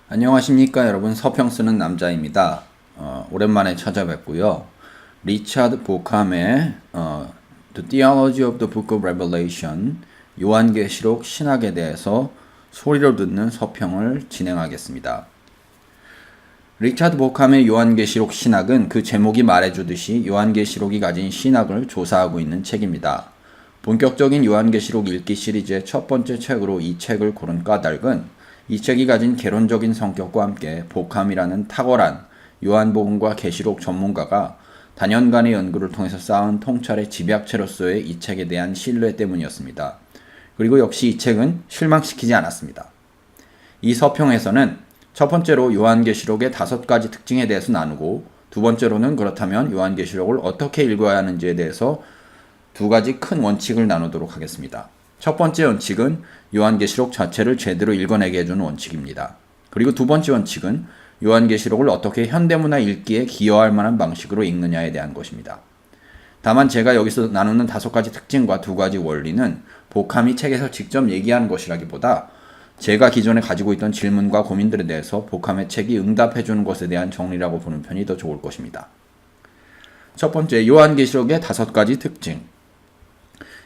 안녕하십니까 여러분. 서평 쓰는 남자입니다. 오랜만에 찾아뵙고요. 리차드 보캄의 The Theology of the Book of Revelation, 요한계시록 신학에 대해서 소리로 듣는 서평을 진행하겠습니다. 리차드 보캄의 요한계시록 신학은 그 제목이 말해주듯이 요한계시록이 가진 신학을 조사하고 있는 책입니다. 본격적인 요한계시록 읽기 시리즈의 첫 번째 책으로 이 책을 고른 까닭은 이 책이 가진 개론적인 성격과 함께 보캄이라는 탁월한 요한복음과 계시록 전문가가 단연간의 연구를 통해서 쌓은 통찰의 집약체로서의 이 책에 대한 신뢰 때문이었습니다. 그리고 역시 이 책은 실망시키지 않았습니다. 이 서평에서는 첫 번째로 요한계시록의 5가지 특징에 대해서 나누고, 두 번째로는 그렇다면 요한계시록을 어떻게 읽어야 하는지에 대해서 2가지 큰 원칙을 나누도록 하겠습니다. 첫 번째 원칙은 요한계시록 자체를 제대로 읽어내게 해주는 원칙입니다. 그리고 두 번째 원칙은 요한계시록을 어떻게 현대문화 읽기에 기여할 만한 방식으로 읽느냐에 대한 것입니다. 다만 제가 여기서 나누는 5가지 특징과 2가지 원리는 보캄이 책에서 직접 얘기하는 것이라기보다 제가 기존에 가지고 있던 질문과 고민들에 대해서 보캄의 책이 응답해주는 것에 대한 정리라고 보는 편이 더 좋을 것입니다. 첫 번째, 요한계시록의 5가지 특징.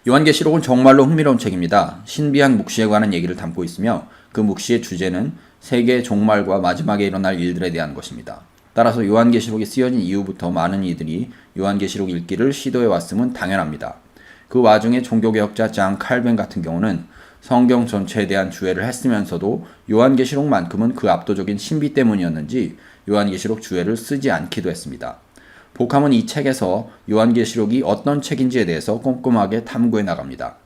요한계시록은 정말로 흥미로운 책입니다. 신비한 묵시에 관한 얘기를 담고 있으며 그 묵시의 주제는 세계의 종말과 마지막에 일어날 일들에 대한 것입니다. 따라서 요한계시록이 쓰여진 이후부터 많은 이들이 요한계시록 읽기를 시도해 왔음은 당연합니다. 그 와중에 종교개혁자 장 칼빈 같은 경우는 성경 전체에 대한 주해를 했으면서도 요한계시록만큼은 그 압도적인 신비 때문이었는지 요한계시록 주해를 쓰지 않기도 했습니다. 보캄은 이 책에서 요한계시록이 어떤 책인지에 대해서 꼼꼼하게 탐구해 나갑니다.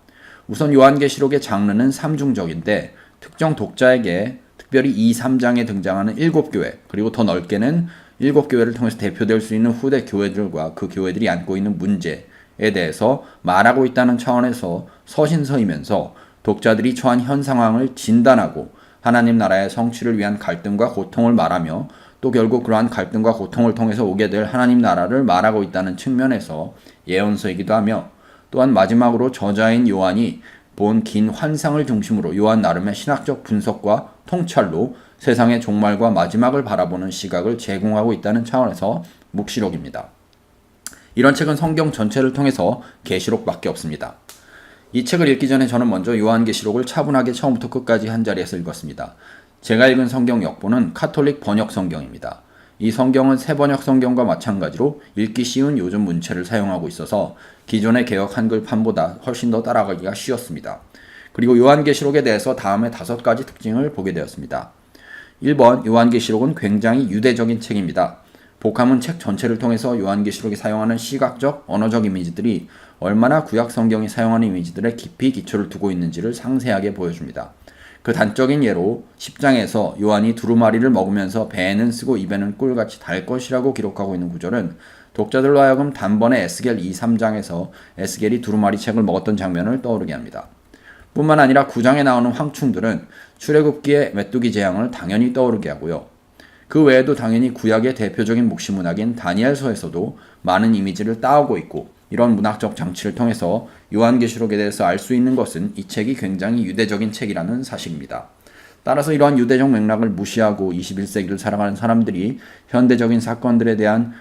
우선 요한계시록의 장르는 삼중적인데 특정 독자에게 특별히 2, 3장에 등장하는 7교회, 그리고 더 넓게는 7교회를 통해서 대표될 수 있는 후대 교회들과 그 교회들이 안고 있는 문제에 대해서 말하고 있다는 차원에서 서신서이면서 독자들이 처한 현 상황을 진단하고 하나님 나라의 성취를 위한 갈등과 고통을 말하며 또 결국 그러한 갈등과 고통을 통해서 오게 될 하나님 나라를 말하고 있다는 측면에서 예언서이기도 하며, 또한 마지막으로 저자인 요한이 본 긴 환상을 중심으로 요한 나름의 신학적 분석과 통찰로 세상의 종말과 마지막을 바라보는 시각을 제공하고 있다는 차원에서 묵시록입니다. 이런 책은 성경 전체를 통해서 계시록밖에 없습니다. 이 책을 읽기 전에 저는 먼저 요한계시록을 차분하게 처음부터 끝까지 한 자리에서 읽었습니다. 제가 읽은 성경 역본은 카톨릭 번역 성경입니다. 이 성경은 새 번역 성경과 마찬가지로 읽기 쉬운 요즘 문체를 사용하고 있어서 기존의 개역 한글판보다 훨씬 더 따라가기가 쉬웠습니다. 그리고 요한계시록에 대해서 다음에 5가지 특징을 보게 되었습니다. 1번, 요한계시록은 굉장히 유대적인 책입니다. 보캄은 책 전체를 통해서 요한계시록이 사용하는 시각적, 언어적 이미지들이 얼마나 구약 성경이 사용하는 이미지들에 깊이 기초를 두고 있는지를 상세하게 보여줍니다. 그 단적인 예로 10장에서 요한이 두루마리를 먹으면서 배에는 쓰고 입에는 꿀같이 달 것이라고 기록하고 있는 구절은 독자들로 하여금 단번에 에스겔 2, 3장에서 에스겔이 두루마리 책을 먹었던 장면을 떠오르게 합니다. 뿐만 아니라 9장에 나오는 황충들은 출애굽기의 메뚜기 재앙을 당연히 떠오르게 하고요. 그 외에도 당연히 구약의 대표적인 묵시문학인 다니엘서에서도 많은 이미지를 따오고 있고, 이런 문학적 장치를 통해서 요한계시록에 대해서 알 수 있는 것은 이 책이 굉장히 유대적인 책이라는 사실입니다. 따라서 이러한 유대적 맥락을 무시하고 21세기를 살아가는 사람들이 현대적인 사건들에 대한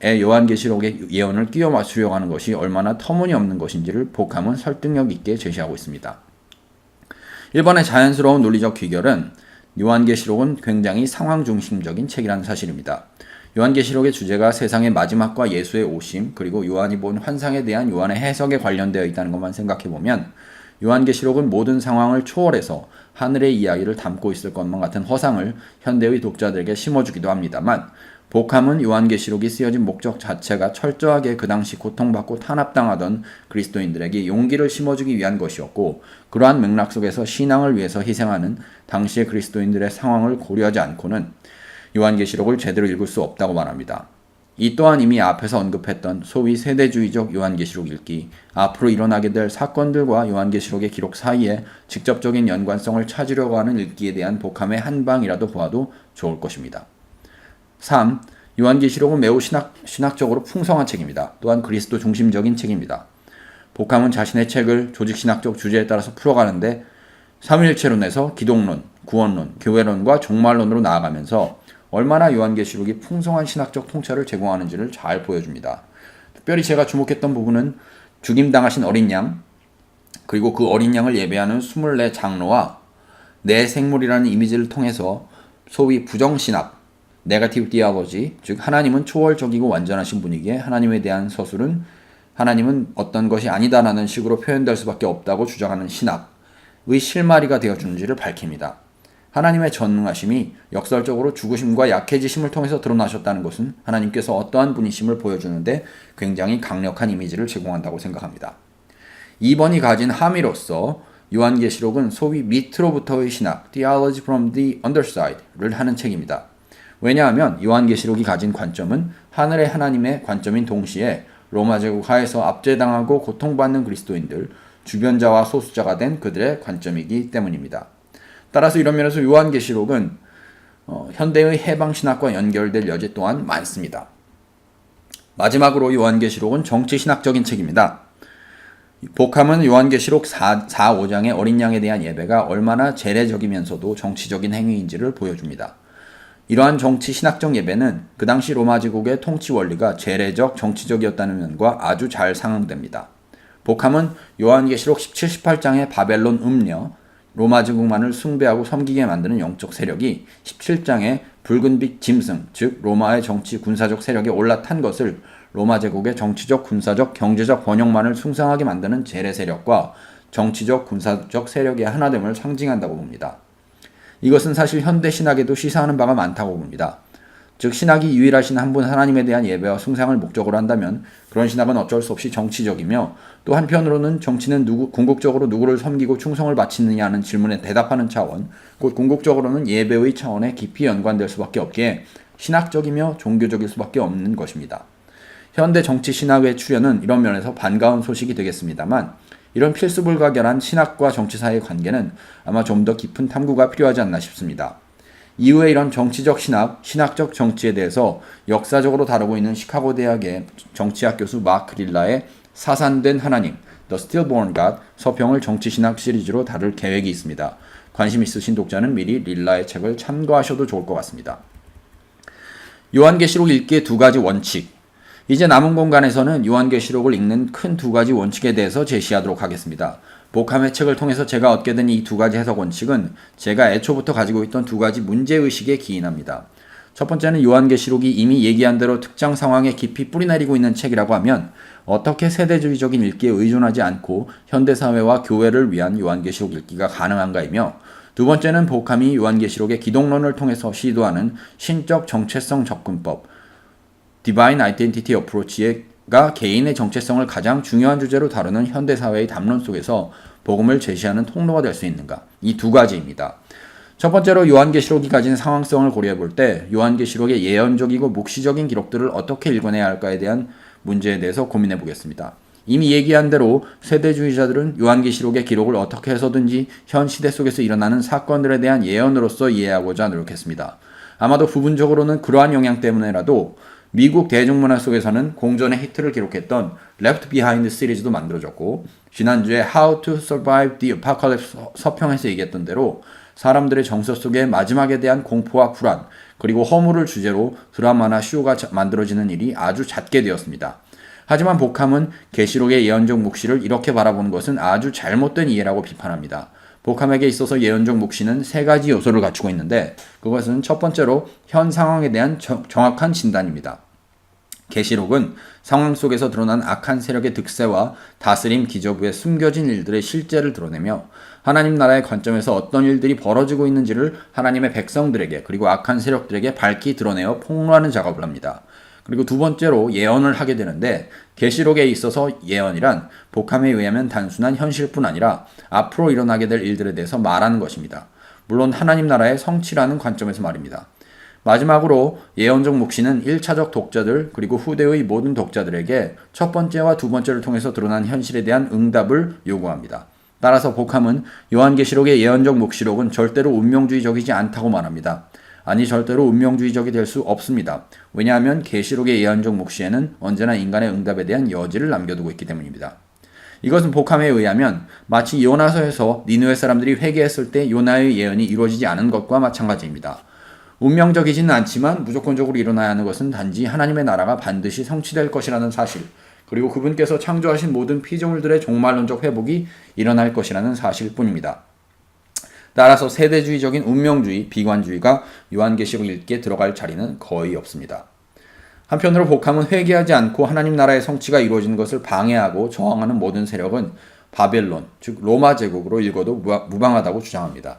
요한계시록의 예언을 끼워 맞추려고 하는 것이 얼마나 터무니없는 것인지를 보캄은 설득력 있게 제시하고 있습니다. 1번의 자연스러운 논리적 귀결은 요한계시록은 굉장히 상황 중심적인 책이라는 사실입니다. 요한계시록의 주제가 세상의 마지막과 예수의 오심, 그리고 요한이 본 환상에 대한 요한의 해석에 관련되어 있다는 것만 생각해보면 요한계시록은 모든 상황을 초월해서 하늘의 이야기를 담고 있을 것만 같은 허상을 현대의 독자들에게 심어주기도 합니다만, 보캄은 요한계시록이 쓰여진 목적 자체가 철저하게 그 당시 고통받고 탄압당하던 그리스도인들에게 용기를 심어주기 위한 것이었고, 그러한 맥락 속에서 신앙을 위해서 희생하는 당시의 그리스도인들의 상황을 고려하지 않고는 요한계시록을 제대로 읽을 수 없다고 말합니다. 이 또한 이미 앞에서 언급했던 소위 세대주의적 요한계시록 읽기, 앞으로 일어나게 될 사건들과 요한계시록의 기록 사이에 직접적인 연관성을 찾으려고 하는 읽기에 대한 보캄의 한방이라도 보아도 좋을 것입니다. 3. 요한계시록은 매우 신학적으로 풍성한 책입니다. 또한 그리스도 중심적인 책입니다. 보캄은 자신의 책을 조직신학적 주제에 따라서 풀어가는데 삼위일체론에서 기독론, 구원론, 교회론과 종말론으로 나아가면서 얼마나 요한계시록이 풍성한 신학적 통찰을 제공하는지를 잘 보여줍니다. 특별히 제가 주목했던 부분은 죽임당하신 어린 양, 그리고 그 어린 양을 예배하는 24 장로와 내 생물이라는 이미지를 통해서 소위 부정신학, 네거티브 디아버지, 즉 하나님은 초월적이고 완전하신 분이기에 하나님에 대한 서술은 하나님은 어떤 것이 아니다라는 식으로 표현될 수밖에 없다고 주장하는 신학의 실마리가 되어주는지를 밝힙니다. 하나님의 전능하심이 역설적으로 죽으심과 약해지심을 통해서 드러나셨다는 것은 하나님께서 어떠한 분이심을 보여주는데 굉장히 강력한 이미지를 제공한다고 생각합니다. 2번이 가진 함의로서 요한계시록은 소위 밑으로부터의 신학, Theology from the Underside를 하는 책입니다. 왜냐하면 요한계시록이 가진 관점은 하늘의 하나님의 관점인 동시에 로마 제국 하에서 압제당하고 고통받는 그리스도인들, 주변자와 소수자가 된 그들의 관점이기 때문입니다. 따라서 이런 면에서 요한계시록은 현대의 해방신학과 연결될 여지 또한 많습니다. 마지막으로 요한계시록은 정치신학적인 책입니다. 복함은 요한계시록 4, 5장의 어린 양에 대한 예배가 얼마나 재래적이면서도 정치적인 행위인지를 보여줍니다. 이러한 정치 신학적 예배는 그 당시 로마 제국의 통치 원리가 재래적 정치적이었다는 면과 아주 잘 상응됩니다. 복함은 요한계시록 17, 18장의 바벨론 음녀, 로마 제국만을 숭배하고 섬기게 만드는 영적 세력이 17장의 붉은빛 짐승, 즉 로마의 정치 군사적 세력에 올라탄 것을 로마 제국의 정치적, 군사적, 경제적 번영만을 숭상하게 만드는 재래 세력과 정치적, 군사적 세력의 하나됨을 상징한다고 봅니다. 이것은 사실 현대 신학에도 시사하는 바가 많다고 봅니다. 즉 신학이 유일하신 한 분 하나님에 대한 예배와 숭상을 목적으로 한다면 그런 신학은 어쩔 수 없이 정치적이며 또 한편으로는 정치는 궁극적으로 누구를 섬기고 충성을 바치느냐는 질문에 대답하는 차원, 곧 궁극적으로는 예배의 차원에 깊이 연관될 수밖에 없기에 신학적이며 종교적일 수밖에 없는 것입니다. 현대 정치 신학의 출현은 이런 면에서 반가운 소식이 되겠습니다만 이런 필수불가결한 신학과 정치 사이의 관계는 아마 좀 더 깊은 탐구가 필요하지 않나 싶습니다. 이후에 이런 정치적 신학, 신학적 정치에 대해서 역사적으로 다루고 있는 시카고 대학의 정치학 교수 마크 릴라의 사산된 하나님, The Stillborn God 서평을 정치신학 시리즈로 다룰 계획이 있습니다. 관심 있으신 독자는 미리 릴라의 책을 참고하셔도 좋을 것 같습니다. 요한계시록 읽기의 두 가지 원칙. 이제 남은 공간에서는 요한계시록을 읽는 큰 두 가지 원칙에 대해서 제시하도록 하겠습니다. 복함의 책을 통해서 제가 얻게 된 이 두 가지 해석 원칙은 제가 애초부터 가지고 있던 두 가지 문제의식에 기인합니다. 첫 번째는 요한계시록이 이미 얘기한 대로 특정 상황에 깊이 뿌리내리고 있는 책이라고 하면 어떻게 세대주의적인 읽기에 의존하지 않고 현대사회와 교회를 위한 요한계시록 읽기가 가능한가이며 두 번째는 복함이 요한계시록의 기독론을 통해서 시도하는 신적 정체성 접근법, Divine Identity Approach가 개인의 정체성을 가장 중요한 주제로 다루는 현대사회의 담론 속에서 복음을 제시하는 통로가 될 수 있는가? 이 두 가지입니다. 첫 번째로 요한계시록이 가진 상황성을 고려해 볼 때 요한계시록의 예언적이고 묵시적인 기록들을 어떻게 읽어내야 할까에 대한 문제에 대해서 고민해 보겠습니다. 이미 얘기한 대로 세대주의자들은 요한계시록의 기록을 어떻게 해서든지 현 시대 속에서 일어나는 사건들에 대한 예언으로서 이해하고자 노력했습니다. 아마도 부분적으로는 그러한 영향 때문에라도 미국 대중문화 속에서는 공전의 히트를 기록했던 Left Behind 시리즈도 만들어졌고 지난주에 How to Survive the Apocalypse 서평에서 얘기했던 대로 사람들의 정서 속에 마지막에 대한 공포와 불안 그리고 허물을 주제로 드라마나 쇼가 만들어지는 일이 아주 잦게 되었습니다. 하지만 복함은 계시록의 예언적 묵시를 이렇게 바라보는 것은 아주 잘못된 이해라고 비판합니다. 복함에게 있어서 예언적 묵시는 세 가지 요소를 갖추고 있는데 그것은 첫 번째로 현 상황에 대한 정확한 진단입니다. 계시록은 상황 속에서 드러난 악한 세력의 득세와 다스림 기저부에 숨겨진 일들의 실제를 드러내며 하나님 나라의 관점에서 어떤 일들이 벌어지고 있는지를 하나님의 백성들에게 그리고 악한 세력들에게 밝히 드러내어 폭로하는 작업을 합니다. 그리고 두 번째로 예언을 하게 되는데 계시록에 있어서 예언이란 복함에 의하면 단순한 현실뿐 아니라 앞으로 일어나게 될 일들에 대해서 말하는 것입니다. 물론 하나님 나라의 성취라는 관점에서 말입니다. 마지막으로 예언적 묵시는 1차적 독자들 그리고 후대의 모든 독자들에게 첫 번째와 두 번째를 통해서 드러난 현실에 대한 응답을 요구합니다. 따라서 복함은 요한계시록의 예언적 묵시록은 절대로 운명주의적이지 않다고 말합니다. 아니 절대로 운명주의적이 될 수 없습니다. 왜냐하면 계시록의 예언적 묵시에는 언제나 인간의 응답에 대한 여지를 남겨두고 있기 때문입니다. 이것은 복함에 의하면 마치 요나서에서 니느웨 사람들이 회개했을 때 요나의 예언이 이루어지지 않은 것과 마찬가지입니다. 운명적이지는 않지만 무조건적으로 일어나야 하는 것은 단지 하나님의 나라가 반드시 성취될 것이라는 사실, 그리고 그분께서 창조하신 모든 피조물들의 종말론적 회복이 일어날 것이라는 사실뿐입니다. 따라서 세대주의적인 운명주의, 비관주의가 요한계시록 읽기에 들어갈 자리는 거의 없습니다. 한편으로 복함은 회개하지 않고 하나님 나라의 성취가 이루어진 것을 방해하고 저항하는 모든 세력은 바벨론, 즉 로마 제국으로 읽어도 무방하다고 주장합니다.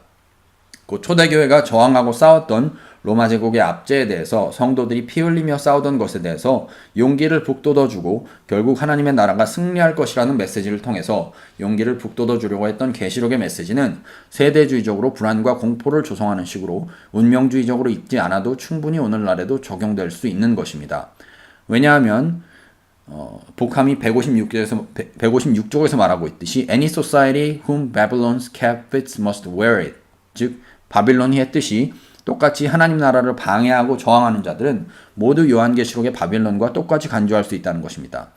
곧 초대교회가 저항하고 싸웠던 로마 제국의 압제에 대해서 성도들이 피 흘리며 싸우던 것에 대해서 용기를 북돋워주고 결국 하나님의 나라가 승리할 것이라는 메시지를 통해서 용기를 북돋워주려고 했던 계시록의 메시지는 세대주의적으로 불안과 공포를 조성하는 식으로 운명주의적으로 읽지 않아도 충분히 오늘날에도 적용될 수 있는 것입니다. 왜냐하면 복함이 156쪽에서 말하고 있듯이 Any society whom Babylon's captives must wear it, 즉 바빌론이 했듯이 똑같이 하나님 나라를 방해하고 저항하는 자들은 모두 요한계시록의 바빌론과 똑같이 간주할 수 있다는 것입니다.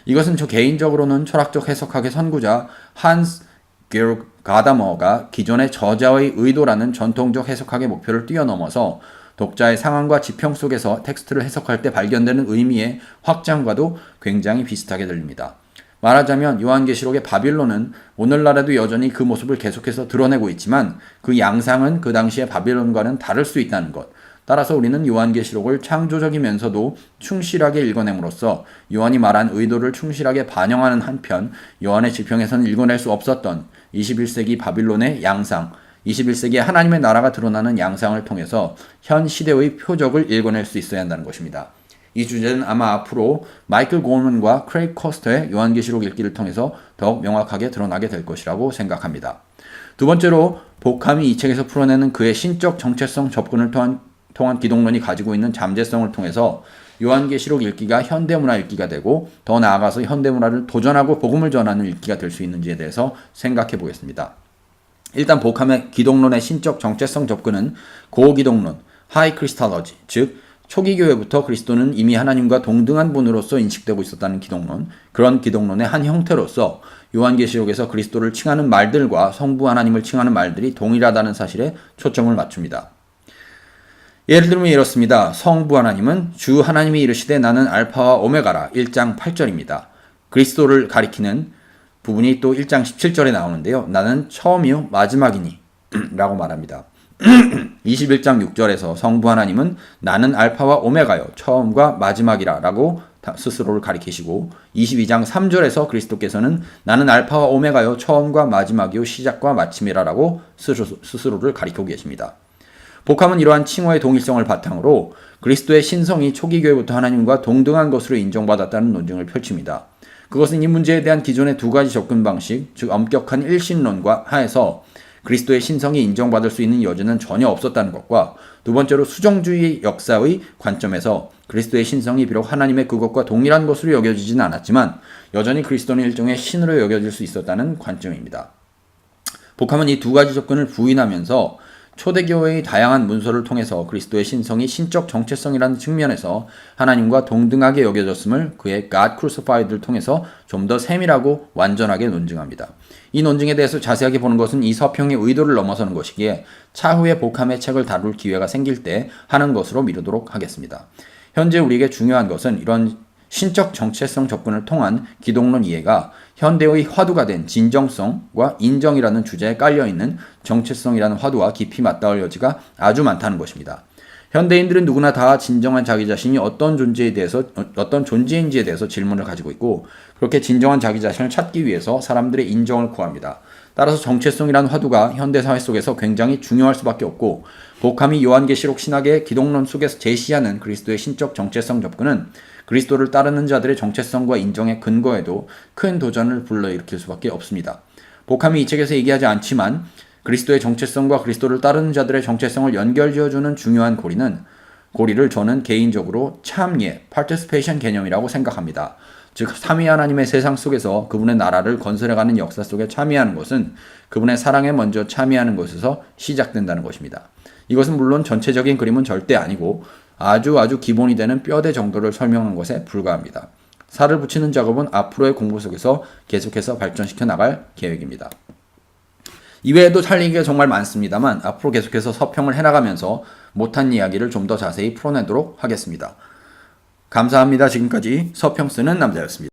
이것은 저 개인적으로는 철학적 해석학의 선구자 한스 게르 가다머가 기존의 저자의 의도라는 전통적 해석학의 목표를 뛰어넘어서 독자의 상황과 지평 속에서 텍스트를 해석할 때 발견되는 의미의 확장과도 굉장히 비슷하게 들립니다. 말하자면 요한계시록의 바빌론은 오늘날에도 여전히 그 모습을 계속해서 드러내고 있지만 그 양상은 그 당시의 바빌론과는 다를 수 있다는 것. 따라서 우리는 요한계시록을 창조적이면서도 충실하게 읽어냄으로써 요한이 말한 의도를 충실하게 반영하는 한편 요한의 지평에서는 읽어낼 수 없었던 21세기 바빌론의 양상, 21세기의 하나님의 나라가 드러나는 양상을 통해서 현 시대의 표적을 읽어낼 수 있어야 한다는 것입니다. 이 주제는 아마 앞으로 마이클 골먼과 크레이그 커스터의 요한계시록 읽기를 통해서 더욱 명확하게 드러나게 될 것이라고 생각합니다. 두 번째로 복함이 이 책에서 풀어내는 그의 신적 정체성 접근을 통한 기독론이 가지고 있는 잠재성을 통해서 요한계시록 읽기가 현대문화 읽기가 되고 더 나아가서 현대문화를 도전하고 복음을 전하는 읽기가 될 수 있는지에 대해서 생각해 보겠습니다. 일단 복함의 기독론의 신적 정체성 접근은 고기독론, 하이 크리스탈러지, 즉 초기 교회부터 그리스도는 이미 하나님과 동등한 분으로서 인식되고 있었다는 기독론, 그런 기독론의 한 형태로서 요한계시록에서 그리스도를 칭하는 말들과 성부 하나님을 칭하는 말들이 동일하다는 사실에 초점을 맞춥니다. 예를 들면 이렇습니다. 성부 하나님은 주 하나님이 이르시되 나는 알파와 오메가라 1장 8절입니다. 그리스도를 가리키는 부분이 또 1장 17절에 나오는데요. 나는 처음이요 마지막이니 라고 말합니다. 21장 6절에서 성부 하나님은 나는 알파와 오메가요 처음과 마지막이라 라고 스스로를 가리키시고 22장 3절에서 그리스도께서는 나는 알파와 오메가요 처음과 마지막이요 시작과 마침이라 라고 스스로를 가리키고 계십니다. 복함은 이러한 칭호의 동일성을 바탕으로 그리스도의 신성이 초기 교회부터 하나님과 동등한 것으로 인정받았다는 논증을 펼칩니다. 그것은 이 문제에 대한 기존의 두 가지 접근 방식, 즉 엄격한 일신론과 하에서 그리스도의 신성이 인정받을 수 있는 여지는 전혀 없었다는 것과 두 번째로 수정주의 역사의 관점에서 그리스도의 신성이 비록 하나님의 그것과 동일한 것으로 여겨지지는 않았지만 여전히 그리스도는 일종의 신으로 여겨질 수 있었다는 관점입니다. 복함은 이 두 가지 접근을 부인하면서 초대교회의 다양한 문서를 통해서 그리스도의 신성이 신적 정체성이라는 측면에서 하나님과 동등하게 여겨졌음을 그의 God Crucified를 통해서 좀 더 세밀하고 완전하게 논증합니다. 이 논증에 대해서 자세하게 보는 것은 이 서평의 의도를 넘어서는 것이기에 차후에 복함의 책을 다룰 기회가 생길 때 하는 것으로 미루도록 하겠습니다. 현재 우리에게 중요한 것은 이런 신적 정체성 접근을 통한 기독론 이해가 현대의 화두가 된 진정성과 인정이라는 주제에 깔려있는 정체성이라는 화두와 깊이 맞닿을 여지가 아주 많다는 것입니다. 현대인들은 누구나 다 진정한 자기 자신이 어떤 존재인지에 대해서 질문을 가지고 있고 그렇게 진정한 자기 자신을 찾기 위해서 사람들의 인정을 구합니다. 따라서 정체성이라는 화두가 현대사회 속에서 굉장히 중요할 수밖에 없고 복함이 요한계시록 신학의 기독론 속에서 제시하는 그리스도의 신적 정체성 접근은 그리스도를 따르는 자들의 정체성과 인정의 근거에도 큰 도전을 불러일으킬 수밖에 없습니다. 복함이 이 책에서 얘기하지 않지만 그리스도의 정체성과 그리스도를 따르는 자들의 정체성을 연결지어주는 중요한 고리를 저는 개인적으로 참예, participation 개념이라고 생각합니다. 즉 삼위 하나님의 세상 속에서 그분의 나라를 건설해가는 역사 속에 참여하는 것은 그분의 사랑에 먼저 참여하는 것에서 시작된다는 것입니다. 이것은 물론 전체적인 그림은 절대 아니고 아주 기본이 되는 뼈대 정도를 설명한 것에 불과합니다. 살을 붙이는 작업은 앞으로의 공부 속에서 계속해서 발전시켜 나갈 계획입니다. 이외에도 할 얘기가 정말 많습니다만 앞으로 계속해서 서평을 해나가면서 못한 이야기를 좀 더 자세히 풀어내도록 하겠습니다. 감사합니다. 지금까지 서평 쓰는 남자였습니다.